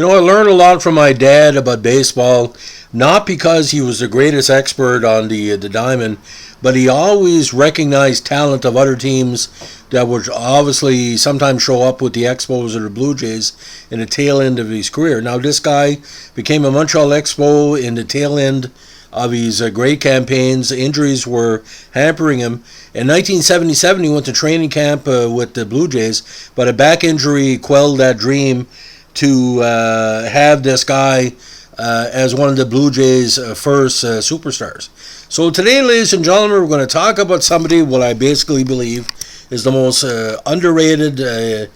I learned a lot from my dad about baseball, not because he was the greatest expert on the diamond, but he always recognized talent of other teams that would obviously sometimes show up with the Expos or the Blue Jays in the tail end of his career. Now, this guy became a Montreal Expo in the tail end of his great campaigns. Injuries were hampering him. In 1977, he went to training camp with the Blue Jays, but a back injury quelled that dream to have this guy as one of the Blue Jays' first superstars. So today, ladies and gentlemen, we're going to talk about somebody what I basically believe is the most underrated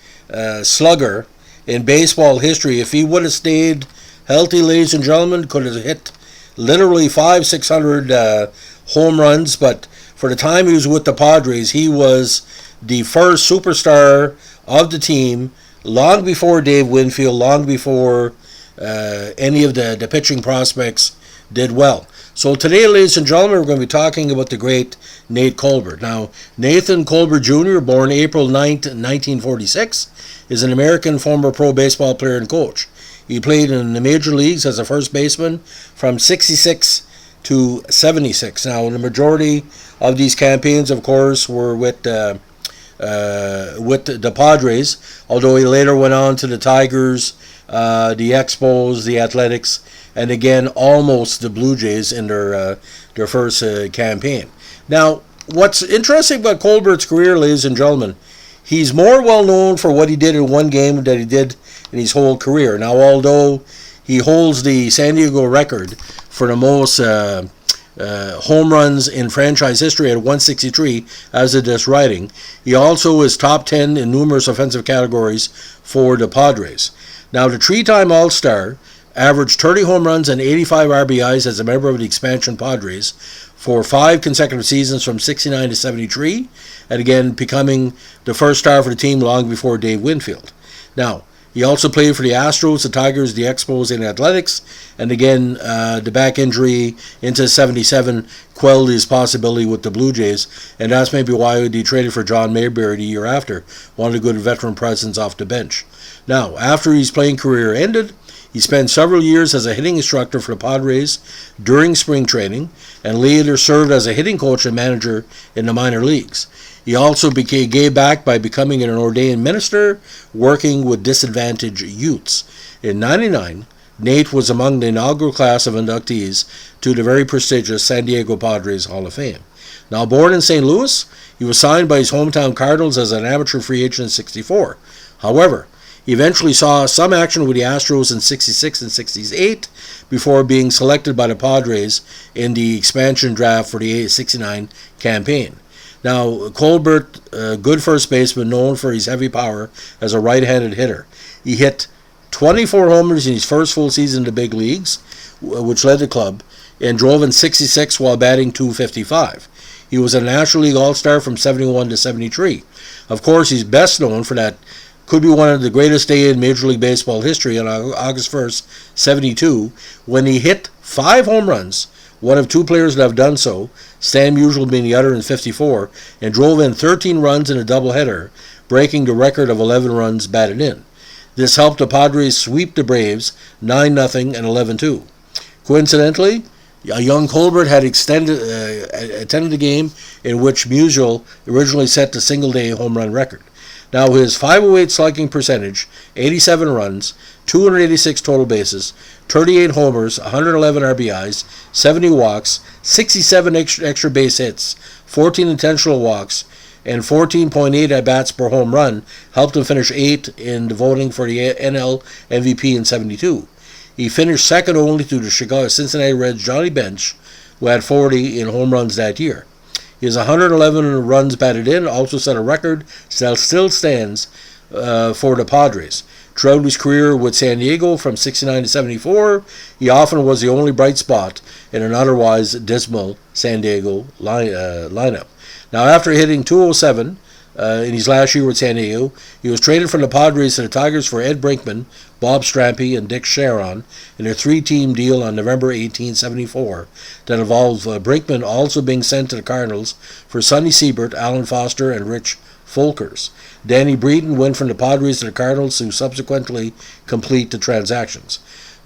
slugger in baseball history. If he would have stayed healthy, ladies and gentlemen, could have hit literally 500-600 home runs. But for the time he was with the Padres, he was the first superstar of the team, long before Dave Winfield, long before any of the pitching prospects did well. So today, ladies and gentlemen, we're going to be talking about the great Nate Colbert. Now, Nathan Colbert Jr., born April 9th, 1946, is an American former pro baseball player and coach. He played in the major leagues as a first baseman from 66 to 76. Now, the majority of these campaigns, of course, were with the Padres, although he later went on to the Tigers, the Expos, the Athletics, and again, almost the Blue Jays in their first campaign. Now, what's interesting about Colbert's career, ladies and gentlemen, he's more well known for what he did in one game than he did in his whole career. Now, although he holds the San Diego record for the most home runs in franchise history at 163 as of this writing, he also is top 10 in numerous offensive categories for the Padres. Now, the three-time All-Star averaged 30 home runs and 85 RBIs as a member of the expansion Padres for 5 consecutive seasons from 69 to 73, and again becoming the first star for the team long before Dave Winfield. Now, he also played for the Astros, the Tigers, the Expos, and the Athletics, and again, the back injury into 77 quelled his possibility with the Blue Jays, and that's maybe why he traded for John Mayberry the year after, one of the good veteran presence off the bench. Now, after his playing career ended, he spent several years as a hitting instructor for the Padres during spring training, and later served as a hitting coach and manager in the minor leagues. He also gave back by becoming an ordained minister, working with disadvantaged youths. In '99, Nate was among the inaugural class of inductees to the very prestigious San Diego Padres Hall of Fame. Now, born in St. Louis, he was signed by his hometown Cardinals as an amateur free agent in '64. However, he eventually saw some action with the Astros in '66 and '68 before being selected by the Padres in the expansion draft for the '69 campaign. Now, Colbert, a good first baseman known for his heavy power as a right-handed hitter. He hit 24 homers in his first full season in the big leagues, which led the club, and drove in '66 while batting .255. He was a National League All-Star from '71 to '73. Of course, he's best known for that could be one of the greatest days in Major League Baseball history on August 1st, '72, when he hit 5 home runs, one of 2 players that have done so, Stan Musial being the other in '54, and drove in 13 runs in a doubleheader, breaking the record of 11 runs batted in. This helped the Padres sweep the Braves 9-0 and 11-2. Coincidentally, a young Colbert had attended the game in which Musial originally set the single-day home run record. Now, his .508 slugging percentage, 87 runs, 286 total bases, 38 homers, 111 RBIs, 70 walks, 67 extra base hits, 14 intentional walks, and 14.8 at-bats per home run helped him finish 8th in the voting for the NL MVP in '72. He finished second only to the Cincinnati Reds' Johnny Bench, who had 40 in home runs that year. His 111 runs batted in also set a record that still stands for the Padres. Throughout his career with San Diego from '69 to '74, he often was the only bright spot in an otherwise dismal San Diego lineup. Now, after hitting .207 in his last year with San Diego, he was traded from the Padres to the Tigers for Ed Brinkman, Bob Strampy, and Dick Sharon in a 3-team deal on November 18, '74 that involved Brinkman also being sent to the Cardinals for Sonny Siebert, Alan Foster, and Rich Folkers. Danny Breeden went from the Padres to the Cardinals to subsequently complete the transactions.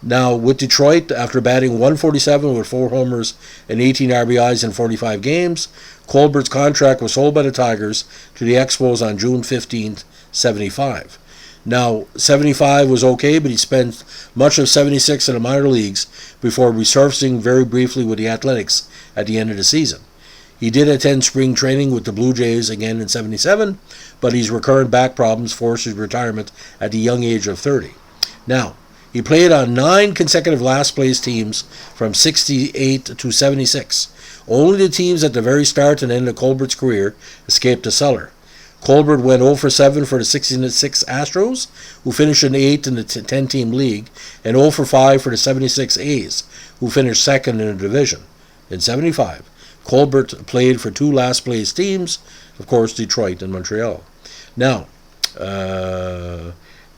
Now, with Detroit, after batting .147 with 4 homers and 18 RBIs in 45 games, Colbert's contract was sold by the Tigers to the Expos on June 15th, 75. Now, 75 was okay, but he spent much of 76 in the minor leagues before resurfacing very briefly with the Athletics at the end of the season. He did attend spring training with the Blue Jays again in 77, but his recurrent back problems forced his retirement at the young age of 30. Now, he played on 9 consecutive last-place teams from 68 to 76. Only the teams at the very start and end of Colbert's career escaped the cellar. Colbert went 0 for 7 for the 66 Astros, who finished in 8th in the 10-team league, and 0 for 5 for the 76 A's, who finished 2nd in the division. In 75, Colbert played for 2 last-place teams, of course, Detroit and Montreal. Now,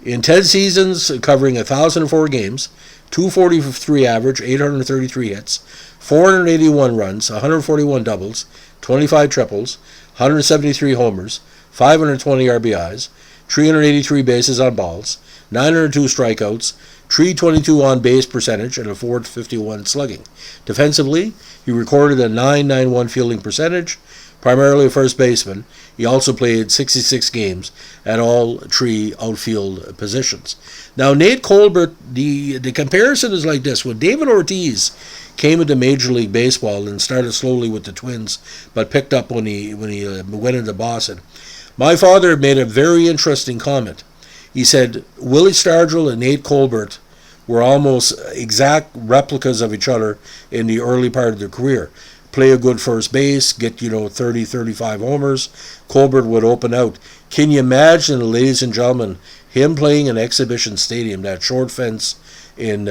in 10 seasons, covering 1,004 games, 243 average, 833 hits, 481 runs, 141 doubles, 25 triples, 173 homers, 520 RBIs, 383 bases on balls, 902 strikeouts, 322 on-base percentage, and a .451 slugging. Defensively, he recorded a .991 fielding percentage, primarily a first baseman. He also played 66 games at all 3 outfield positions. Now, Nate Colbert, the comparison is like this. When David Ortiz came into Major League Baseball and started slowly with the Twins, but picked up when he went into Boston, my father made a very interesting comment. He said Willie Stargell and Nate Colbert were almost exact replicas of each other in the early part of their career. Play a good first base, get 30, 35 homers. Colbert would open out. Can you imagine, ladies and gentlemen, him playing an exhibition stadium, that short fence in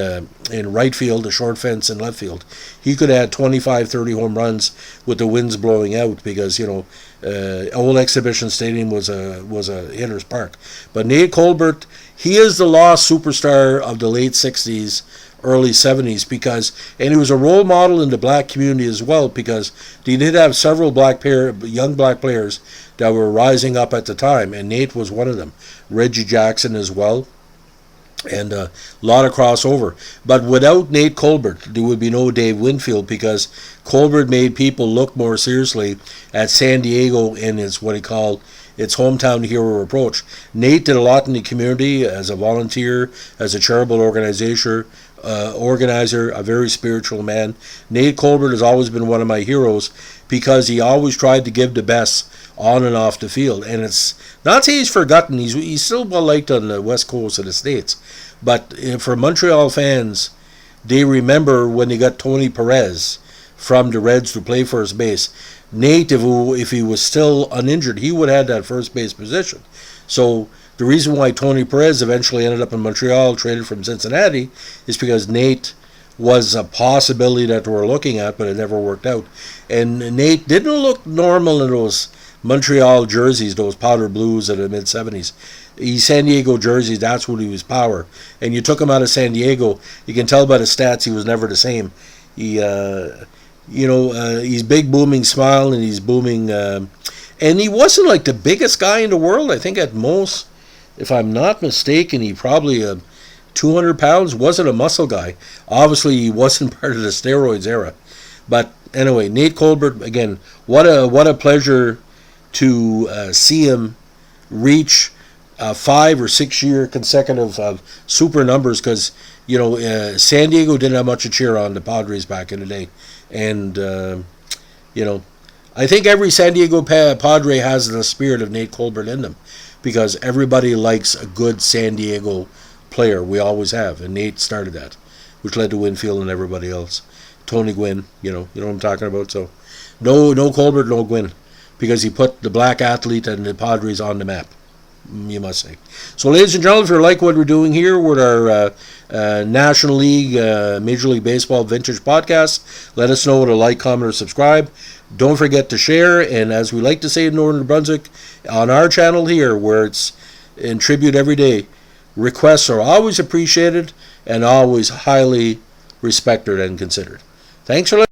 right field, the short fence in left field? He could add 25, 30 home runs with the winds blowing out because old exhibition stadium was a hitter's park. But Nate Colbert, he is the lost superstar of the late 60s, early 70s, and he was a role model in the black community as well, because they did have several young black players that were rising up at the time, and Nate was one of them. Reggie Jackson as well, and a lot of crossover. But without Nate Colbert, there would be no Dave Winfield, because Colbert made people look more seriously at San Diego in its what he called its hometown hero approach. Nate did a lot in the community as a volunteer, as a charitable organizer, a very spiritual man. Nate Colbert has always been one of my heroes because he always tried to give the best on and off the field. And it's not to say he's forgotten. He's still well liked on the west coast of the States. But for Montreal fans, they remember when they got Tony Perez from the Reds to play first base. Nate, if he was still uninjured, he would have had that first base position. So the reason why Tony Perez eventually ended up in Montreal, traded from Cincinnati, is because Nate was a possibility that they were looking at, but it never worked out. And Nate didn't look normal in those Montreal jerseys, those powder blues of the mid-70s. San Diego jerseys, that's what he was power. And you took him out of San Diego, you can tell by the stats he was never the same. He's big booming smile, and he's booming, and he wasn't like the biggest guy in the world. I think at most, if I'm not mistaken, he probably 200 pounds, wasn't a muscle guy. Obviously, he wasn't part of the steroids era. But anyway, Nate Colbert, again, what a pleasure to see him reach 5 or 6 year consecutive super numbers, because San Diego didn't have much to cheer on the Padres back in the day. And I think every San Diego Padre has the spirit of Nate Colbert in them, because everybody likes a good San Diego player. We always have, and Nate started that, which led to Winfield and everybody else. Tony Gwynn, you know what I'm talking about. So no Colbert, no Gwynn, because he put the black athlete and the Padres on the map, you must say. So, ladies and gentlemen, if you like what we're doing here with our National League, Major League Baseball Vintage Podcast, let us know with a like, comment, or subscribe. Don't forget to share, and as we like to say in Northern New Brunswick, on our channel here, where it's in tribute every day, requests are always appreciated and always highly respected and considered. Thanks for listening.